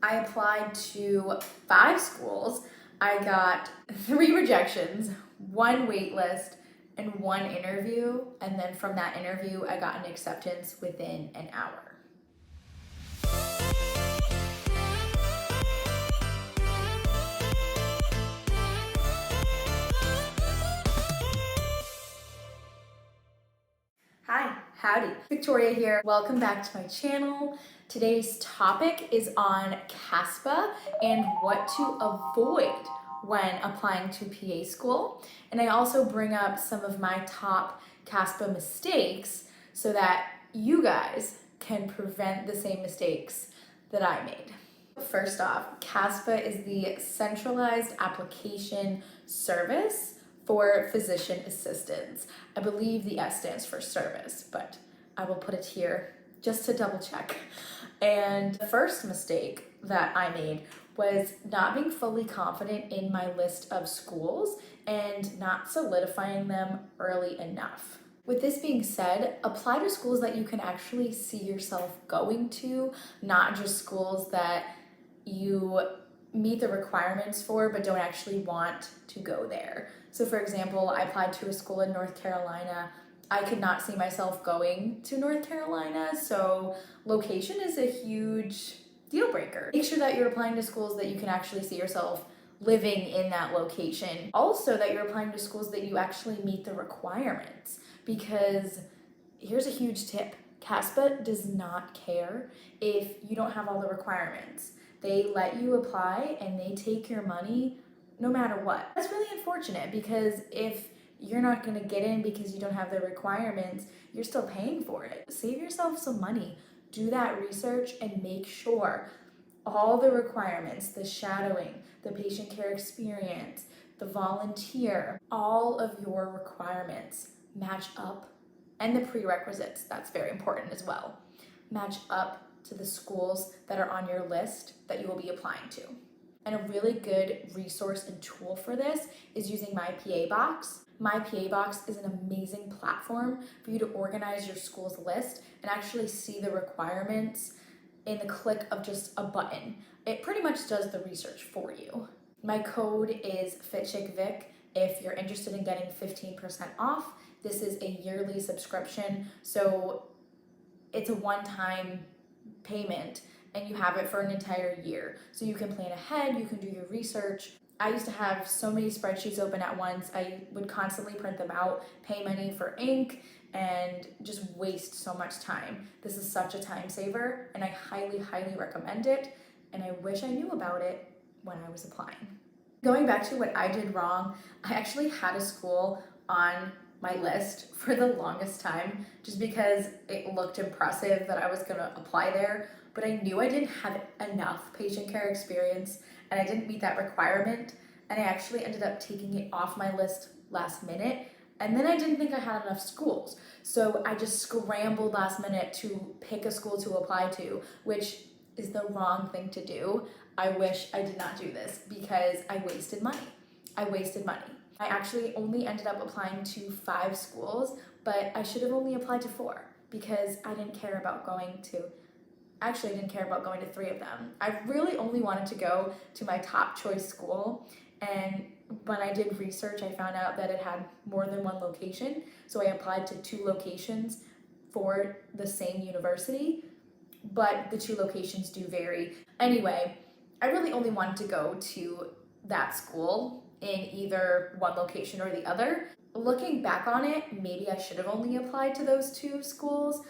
I applied to 5 schools. I got 3 rejections, 1 wait list, and 1 interview. And then from that interview, I got an acceptance within an hour. Hi, howdy. Victoria here. Welcome back to my channel. Today's topic is on CASPA and what to avoid when applying to PA school. And I also bring up some of my top CASPA mistakes so that you guys can prevent the same mistakes that I made. First off, CASPA is the Centralized Application Service for physician assistants. I believe the S stands for service, but I will put it here just to double check. And the first mistake that I made was not being fully confident in my list of schools and not solidifying them early enough. With this being said, apply to schools that you can actually see yourself going to, not just schools that you meet the requirements for but don't actually want to go there. So for example, I applied to a school in North Carolina. I could not see myself going to North Carolina, so location is a huge deal breaker. Make sure that you're applying to schools that you can actually see yourself living in that location. Also, that you're applying to schools that you actually meet the requirements, because here's a huge tip. CASPA does not care if you don't have all the requirements. They let you apply and they take your money no matter what. That's really unfortunate, because if you're not going to get in because you don't have the requirements, you're still paying for it. Save yourself some money. Do that research and make sure all the requirements, the shadowing, the patient care experience, the volunteer, all of your requirements match up, and the prerequisites, that's very important as well, match up to the schools that are on your list that you will be applying to. And a really good resource and tool for this is using Mypabox. Mypabox is an amazing platform for you to organize your school's list and actually see the requirements in the click of just a button. It pretty much does the research for you. My code is FitChickVic if you're interested in getting 15% off. This is a yearly subscription, so it's a one-time payment and you have it for an entire year. So you can plan ahead, you can do your research. I used to have so many spreadsheets open at once. I would constantly print them out, pay money for ink, and just waste so much time. This is such a time saver, and I highly, highly recommend it. And I wish I knew about it when I was applying. Going back to what I did wrong, I actually had a school on my list for the longest time just because it looked impressive that I was gonna apply there, but I knew I didn't have enough patient care experience and I didn't meet that requirement, and I actually ended up taking it off my list last minute, and then I didn't think I had enough schools. So I just scrambled last minute to pick a school to apply to, which is the wrong thing to do. I wish I did not do this because I wasted money. I actually only ended up applying to 5 schools, but I should have only applied to 4 because I didn't care about going to 3 of them. I really only wanted to go to my top choice school, and when I did research, I found out that it had more than 1 location, so I applied to 2 locations for the same university, but the 2 locations do vary. Anyway, I really only wanted to go to that school in either one location or the other. Looking back on it, maybe I should have only applied to those 2 schools.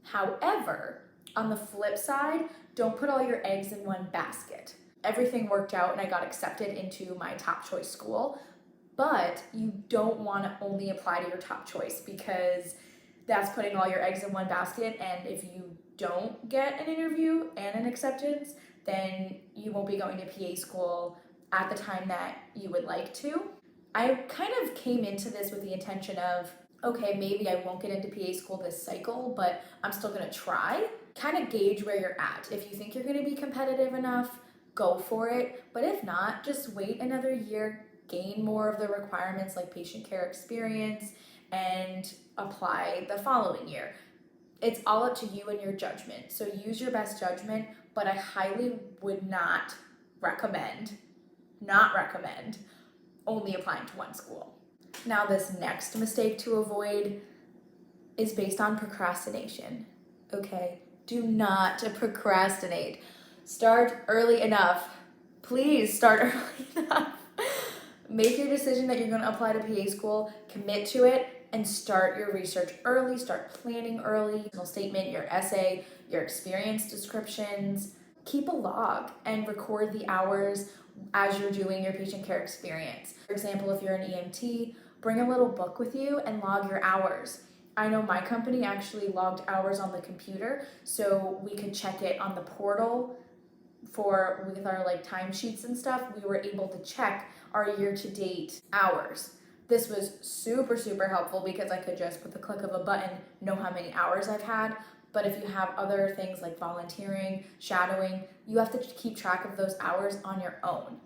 However, on the flip side, don't put all your eggs in one basket. Everything worked out and I got accepted into my top choice school, but you don't want to only apply to your top choice because that's putting all your eggs in one basket, and if you don't get an interview and an acceptance, then you won't be going to PA school at the time that you would like to. I kind of came into this with the intention of, okay, maybe I won't get into PA school this cycle, but I'm still gonna try. Kind of gauge where you're at. If you think you're gonna be competitive enough, go for it. But if not, just wait another year, gain more of the requirements like patient care experience, and apply the following year. It's all up to you and your judgment. So use your best judgment, but I highly would not recommend only applying to one school. Now, this next mistake to avoid is based on procrastination, okay? Do not procrastinate. Start early enough. Please start early enough. Make your decision that you're going to apply to PA school, commit to it, and start your research early. Start planning early. Personal statement, your essay, your experience descriptions. Keep a log and record the hours as you're doing your patient care experience. For example, if you're an EMT, bring a little book with you and log your hours. I know my company actually logged hours on the computer, so we could check it on the portal with our timesheets and stuff. We were able to check our year-to-date hours. This was super, super helpful because I could just, with the click of a button, know how many hours I've had. But if you have other things like volunteering, shadowing, you have to keep track of those hours on your own.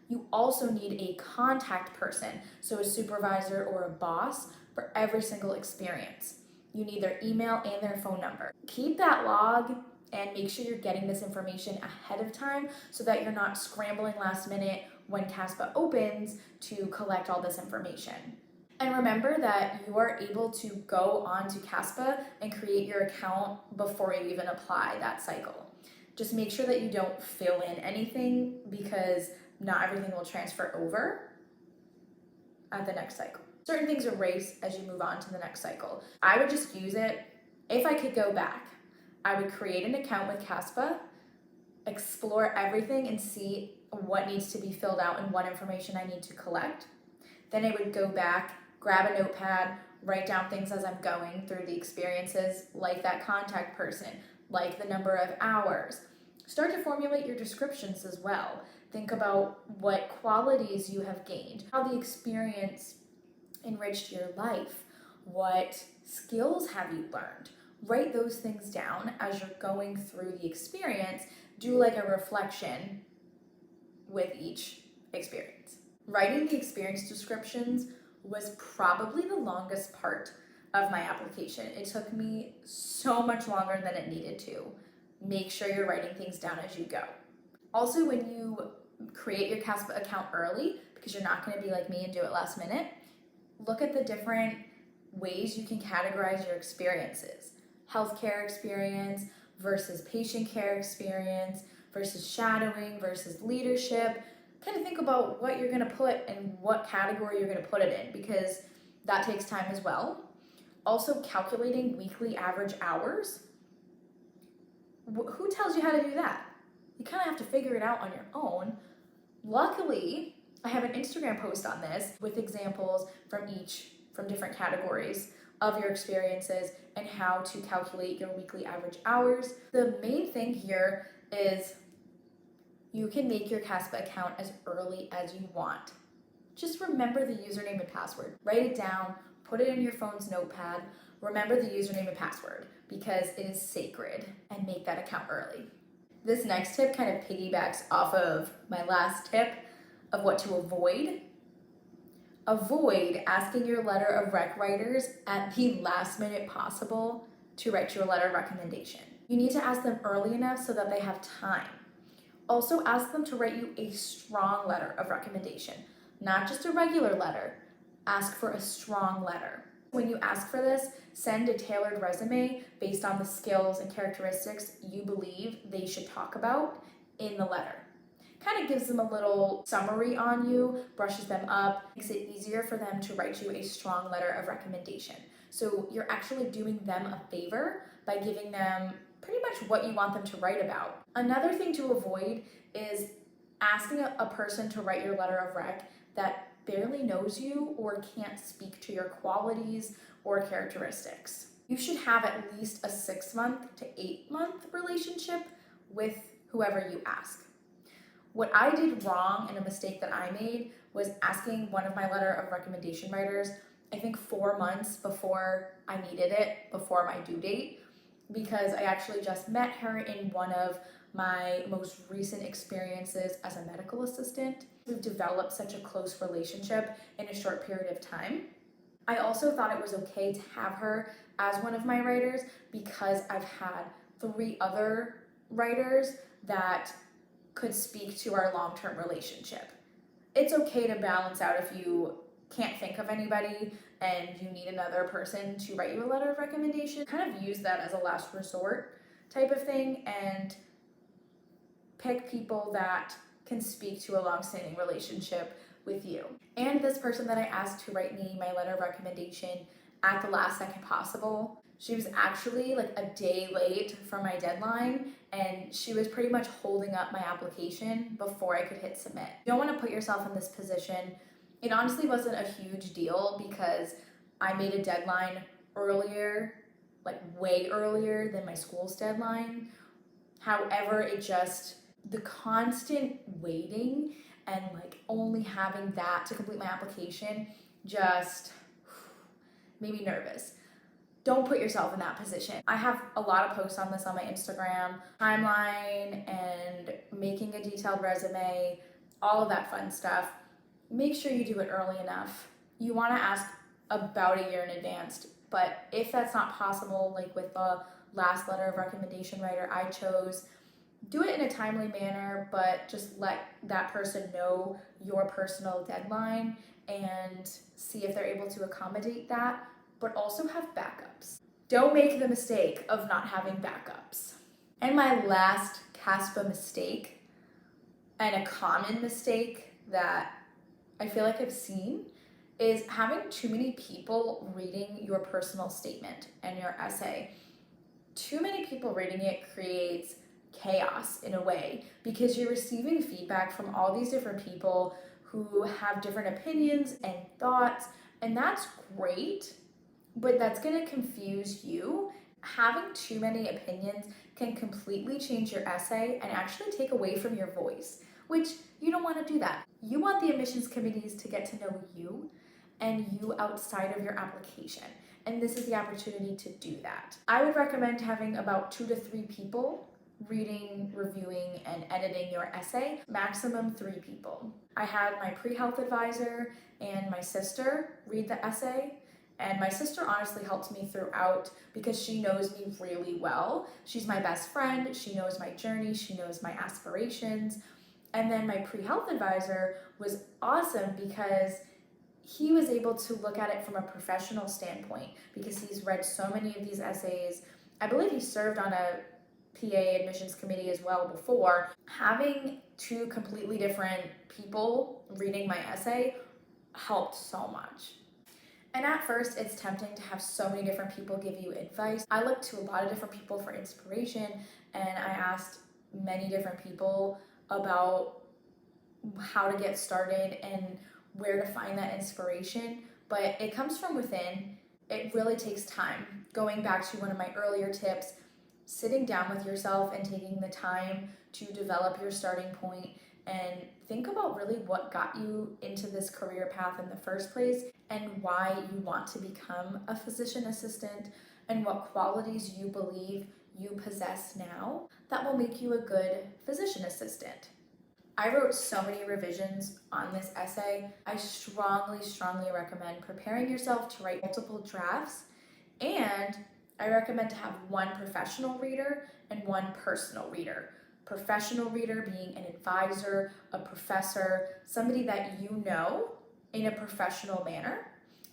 You also need a contact person, so a supervisor or a boss, for every single experience. You need their email and their phone number. Keep that log and make sure you're getting this information ahead of time so that you're not scrambling last minute when CASPA opens to collect all this information. And remember that you are able to go on to CASPA and create your account before you even apply that cycle. Just make sure that you don't fill in anything because not everything will transfer over at the next cycle. Certain things erase as you move on to the next cycle. I would just use it. If I could go back, I would create an account with CASPA, explore everything and see what needs to be filled out and what information I need to collect. Then I would go back, grab a notepad, write down things as I'm going through the experiences, like that contact person, like the number of hours. Start to formulate your descriptions as well. Think about what qualities you have gained, how the experience enriched your life, what skills have you learned. Write those things down as you're going through the experience. Do like a reflection with each experience. Writing the experience descriptions was probably the longest part of my application. It took me so much longer than it needed to. Make sure you're writing things down as you go. Also, when you create your CASPA account early, because you're not going to be like me and do it last minute, look at the different ways you can categorize your experiences. Healthcare experience versus patient care experience versus shadowing versus leadership. Kind of think about what you're going to put and what category you're going to put it in, because that takes time as well. Also, calculating weekly average hours. Who tells you how to do that? You kind of have to figure it out on your own. Luckily, I have an Instagram post on this with examples from different categories of your experiences and how to calculate your weekly average hours. The main thing here is you can make your CASPA account as early as you want. Just remember the username and password. Write it down, put it in your phone's notepad. Remember the username and password because it is sacred, and make that account early. This next tip kind of piggybacks off of my last tip of what to avoid. Avoid asking your letter of rec writers at the last minute possible to write you a letter of recommendation. You need to ask them early enough so that they have time. Also, ask them to write you a strong letter of recommendation, not just a regular letter. Ask for a strong letter. When you ask for this, send a tailored resume based on the skills and characteristics you believe they should talk about in the letter. Kind of gives them a little summary on you, brushes them up, makes it easier for them to write you a strong letter of recommendation. So you're actually doing them a favor by giving them pretty much what you want them to write about. Another thing to avoid is asking a person to write your letter of rec that barely knows you or can't speak to your qualities or characteristics. You should have at least a 6-month to 8-month relationship with whoever you ask. What I did wrong and a mistake that I made was asking one of my letter of recommendation writers, I think 4 months before I needed it, before my due date, because I actually just met her in one of my most recent experiences as a medical assistant. We've developed such a close relationship in a short period of time. I also thought it was okay to have her as one of my writers because I've had 3 other writers that could speak to our long-term relationship. It's okay to balance out if you can't think of anybody and you need another person to write you a letter of recommendation. Kind of use that as a last resort type of thing and pick people that can speak to a long-standing relationship with you. And this person that I asked to write me my letter of recommendation at the last second possible, she was actually like a day late for my deadline, and she was pretty much holding up my application before I could hit submit. You don't want to put yourself in this position. It honestly wasn't a huge deal because I made a deadline earlier, like way earlier than my school's deadline. However, the constant waiting and like only having that to complete my application just made me nervous. Don't put yourself in that position. I have a lot of posts on this on my Instagram timeline and making a detailed resume, all of that fun stuff. Make sure you do it early enough. You want to ask about a year in advance, but if that's not possible, like with the last letter of recommendation writer I chose, do it in a timely manner, but just let that person know your personal deadline and see if they're able to accommodate that, but also have backups. Don't make the mistake of not having backups. And my last CASPA mistake, and a common mistake that I feel like I've seen, is having too many people reading your personal statement and your essay. Too many people reading it creates chaos in a way because you're receiving feedback from all these different people who have different opinions and thoughts, and that's great, but that's going to confuse you. Having too many opinions can completely change your essay and actually take away from your voice, which you don't want to do that. You want the admissions committees to get to know you and you outside of your application, and this is the opportunity to do that. I would recommend having about 2 to 3 people reading, reviewing, and editing your essay, maximum 3 people. I had my pre-health advisor and my sister read the essay, and my sister honestly helped me throughout because she knows me really well. She's my best friend, she knows my journey, she knows my aspirations. And then my pre-health advisor was awesome because he was able to look at it from a professional standpoint because he's read so many of these essays. I believe he served on a PA admissions committee as well before. Having 2 completely different people reading my essay helped so much. And at first, it's tempting to have so many different people give you advice. I looked to a lot of different people for inspiration, and I asked many different people about how to get started and where to find that inspiration, but it comes from within. It really takes time. Going back to one of my earlier tips, sitting down with yourself and taking the time to develop your starting point and think about really what got you into this career path in the first place and why you want to become a physician assistant and what qualities you believe you possess now that will make you a good physician assistant. I wrote so many revisions on this essay. I strongly recommend preparing yourself to write multiple drafts, and I recommend to have 1 professional reader and 1 personal reader. Professional reader being an advisor, a professor, somebody that you know in a professional manner,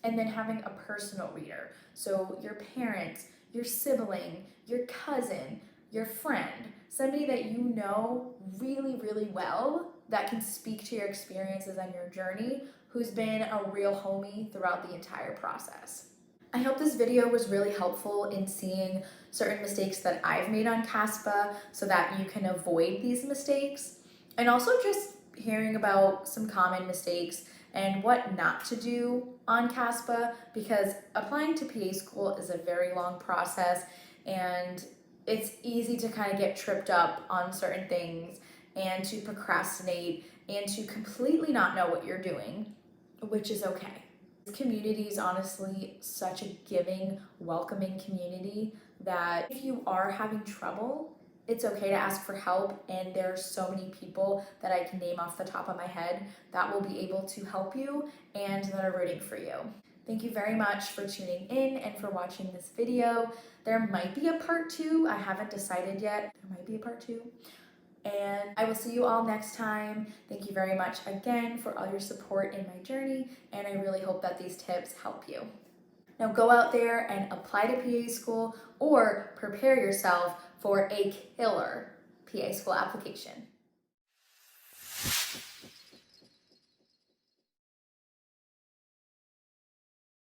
and then having a personal reader. So your parents, your sibling, your cousin, your friend, somebody that you know really well that can speak to your experiences and your journey, who's been a real homie throughout the entire process. I hope this video was really helpful in seeing certain mistakes that I've made on CASPA so that you can avoid these mistakes, and also just hearing about some common mistakes and what not to do on CASPA, because applying to PA school is a very long process and it's easy to kind of get tripped up on certain things and to procrastinate and to completely not know what you're doing, which is okay. This community is honestly such a giving, welcoming community that if you are having trouble, it's okay to ask for help, and there are so many people that I can name off the top of my head that will be able to help you and that are rooting for you. Thank you very much for tuning in and for watching this video. There might be a part 2, I haven't decided yet. There might be a part 2. and I will see you all next time. Thank you very much again for all your support in my journey, and I really hope that these tips help you. Now go out there and apply to PA school or prepare yourself for a killer PA school application.